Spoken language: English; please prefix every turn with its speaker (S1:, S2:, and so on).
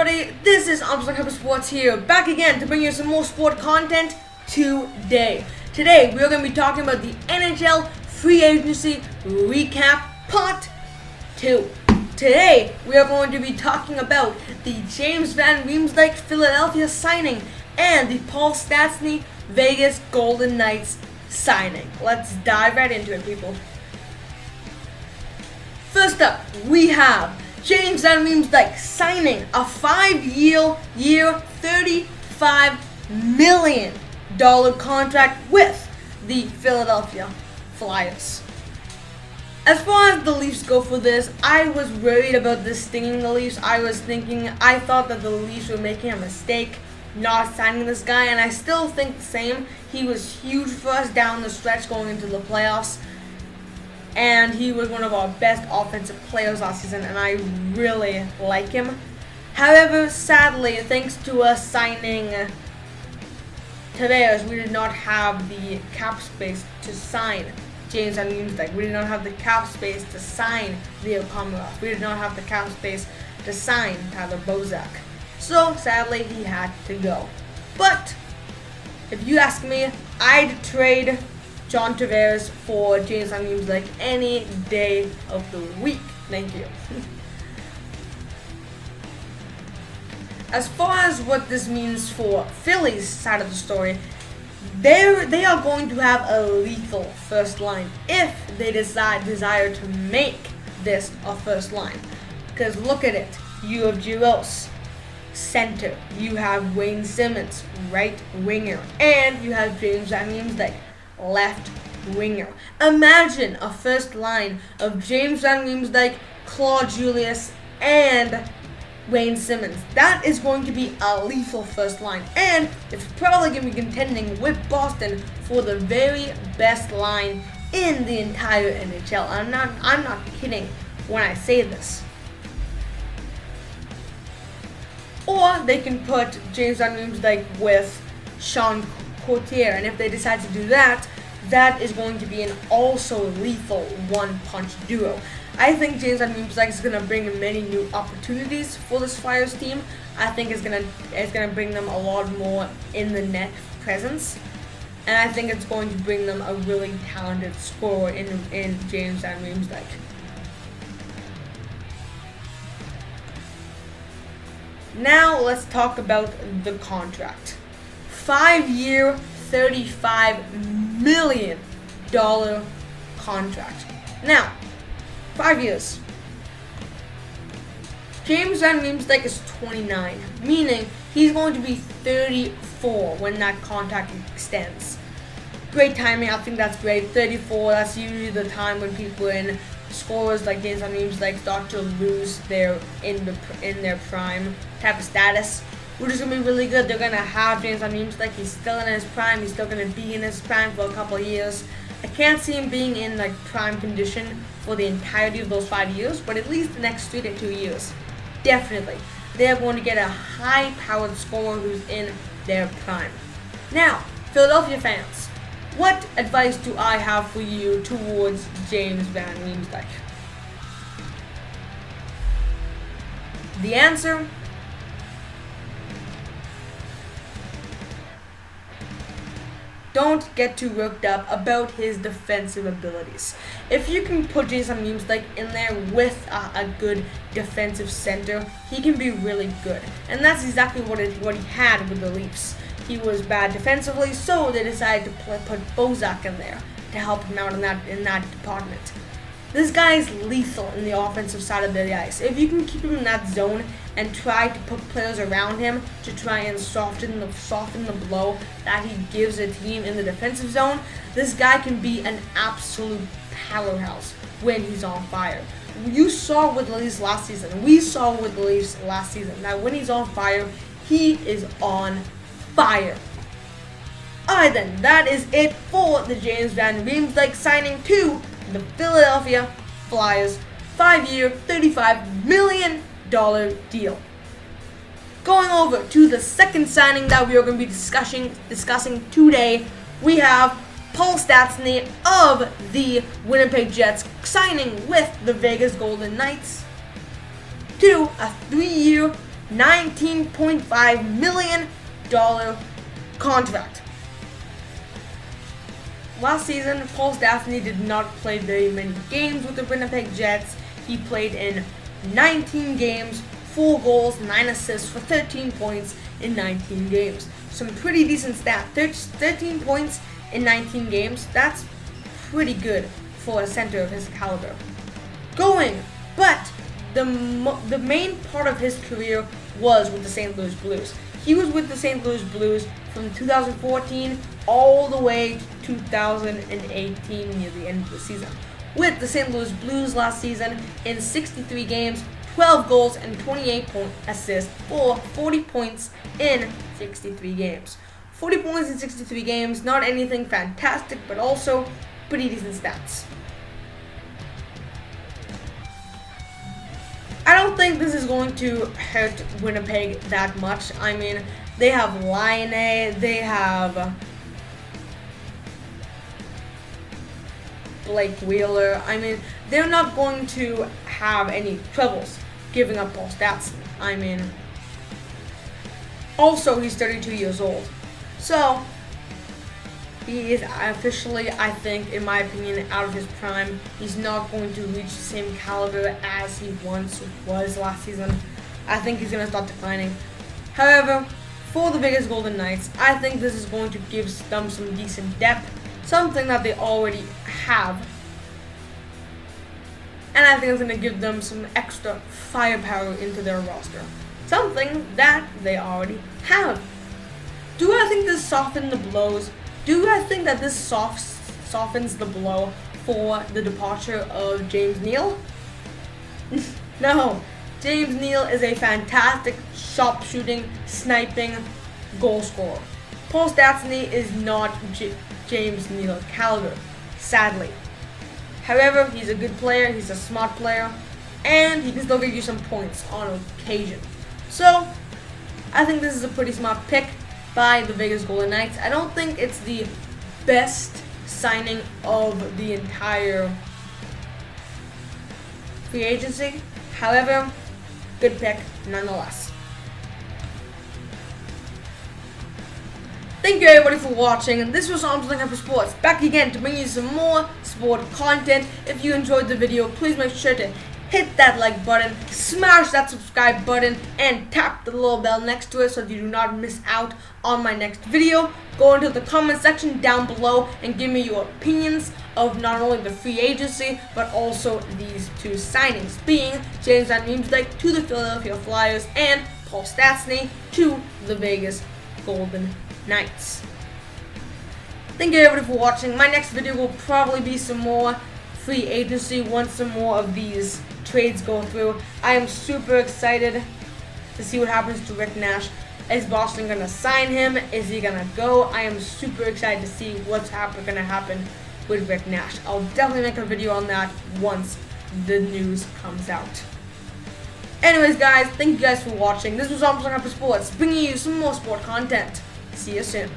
S1: everybody, this is Armstrong Sports here, back again to bring you some more sport content today. Today, we are going to be talking about the NHL Free Agency Recap Part 2. Today, we are going to be talking about the James Van Riemsdyk Philadelphia signing and the Paul Stastny Vegas Golden Knights signing. Let's dive right into it, people. First up, we have James Van Riemsdyk signing a 5-year, $35 million contract with the Philadelphia Flyers. As far as the Leafs go for this, I was worried about this stinging the Leafs. I thought that the Leafs were making a mistake not signing this guy, and I still think the same. He was huge for us down the stretch going into the playoffs. And he was one of our best offensive players last season, and I really like him. However, sadly, thanks to us signing Tavares, we did not have the cap space to sign James Van Riemsdyk. We did not have the cap space to sign Leo Komarov. We did not have the cap space to sign Tyler Bozak. So, sadly, he had to go. But, if you ask me, I'd trade John Tavares for James Van Riemsdyk any day of the week. Thank you. As far as what this means for Philly's side of the story, they are going to have a lethal first line if they desire to make this a first line. Because look at it. You have Giroux, center. You have Wayne Simmons, right winger. And you have James Van Riemsdyk, left winger. Imagine a first line of James Van Riemsdyk, Claude Julius, and Wayne Simmons. That is going to be a lethal first line, and it's probably going to be contending with Boston for the very best line in the entire NHL. I'm not kidding when I say this. Or they can put James Van Riemsdyk with Sean Courtier, and if they decide to do that, that is going to be an also lethal one-punch duo. I think James Van Riemsdyk is going to bring many new opportunities for this Flyers team. I think it's going to bring them a lot more in the net presence, and I think it's going to bring them a really talented scorer in James Van Riemsdyk. Now let's talk about the contract. 5-year, $35 million contract. Now, 5 years. James Van Riemsdyk is 29, meaning he's going to be 34 when that contract extends. Great timing, I think that's great. 34, that's usually the time when people in scorers like James Van Riemsdyk start to lose their in their prime type of status, which is going to be really good. They're going to have James Van Riemsdyk. He's still in his prime. He's still going to be in his prime for a couple of years. I can't see him being in like prime condition for the entirety of those 5 years, but at least the next 3 to 2 years. Definitely. They're going to get a high-powered scorer who's in their prime. Now, Philadelphia fans, what advice do I have for you towards James Van Riemsdyk? The answer: don't get too worked up about his defensive abilities. If you can put James Van Riemsdyk in there with a good defensive center, he can be really good. And that's exactly what he had with the Leafs. He was bad defensively, so they decided to put Bozak in there to help him out in that department. This guy is lethal in the offensive side of the ice. If you can keep him in that zone and try to put players around him to try and soften the blow that he gives a team in the defensive zone, this guy can be an absolute powerhouse when he's on fire. You saw with the Leafs last season. We saw with the Leafs last season. Now, when he's on fire, he is on fire. Alright then, that is it for the James Van Riemsdyk signing to the Philadelphia Flyers 5-year, $35 million deal. Going over to the second signing that we are going to be discussing today, we have Paul Stastny of the Winnipeg Jets signing with the Vegas Golden Knights to a 3-year, $19.5 million contract. Last season, Paul Stastny did not play very many games with the Winnipeg Jets. He played in 19 games, 4 goals, 9 assists for 13 points in 19 games. Some pretty decent stats. 13 points in 19 games, that's pretty good for a center of his caliber. But the main part of his career was with the St. Louis Blues. He was with the St. Louis Blues from 2014 all the way to 2018, near the end of the season. With the St. Louis Blues last season, in 63 games, 12 goals and 28 assists for 40 points in 63 games. 40 points in 63 games, not anything fantastic, but also pretty decent stats. I don't think this is going to hurt Winnipeg that much. I mean, they have Laine, they have Blake Wheeler. I mean, they're not going to have any troubles giving up Paul Stastny. I mean, also he's 32 years old. So, he is officially, I think, in my opinion, out of his prime. He's not going to reach the same caliber as he once was last season. I think he's going to start declining. However, for the Vegas Golden Knights, I think this is going to give them some decent depth, something that they already have. And I think it's going to give them some extra firepower into their roster, something that they already have. Do I think this softens the blows? Do I think that this softens the blow for the departure of James Neal? No. James Neal is a fantastic sharpshooting, sniping goal scorer. Paul Stastny is not James Neal caliber, sadly. However, he's a good player, he's a smart player, and he can still give you some points on occasion. So, I think this is a pretty smart pick by the Vegas Golden Knights. I don't think it's the best signing of the entire free agency. However, good pick nonetheless. Thank you everybody for watching. This was Armstrong for Sports, back again to bring you some more sport content. If you enjoyed the video, please make sure to hit that like button, smash that subscribe button, and tap the little bell next to it so that you do not miss out on my next video. Go into the comment section down below and give me your opinions of not only the free agency, but also these two signings, being James Van Riemsdyk to the Philadelphia Flyers and Paul Stastny to the Vegas Golden Knights. Thank you everybody for watching. My next video will probably be some more free agency once some more of these trades go through. I am super excited to see what happens to Rick Nash. Is Boston going to sign him? Is he going to go? I am super excited to see what's going to happen with Rick Nash. I'll definitely make a video on that once the news comes out. Anyways guys, thank you guys for watching. This was Armstrong for Sports, bringing you some more sport content. See you soon.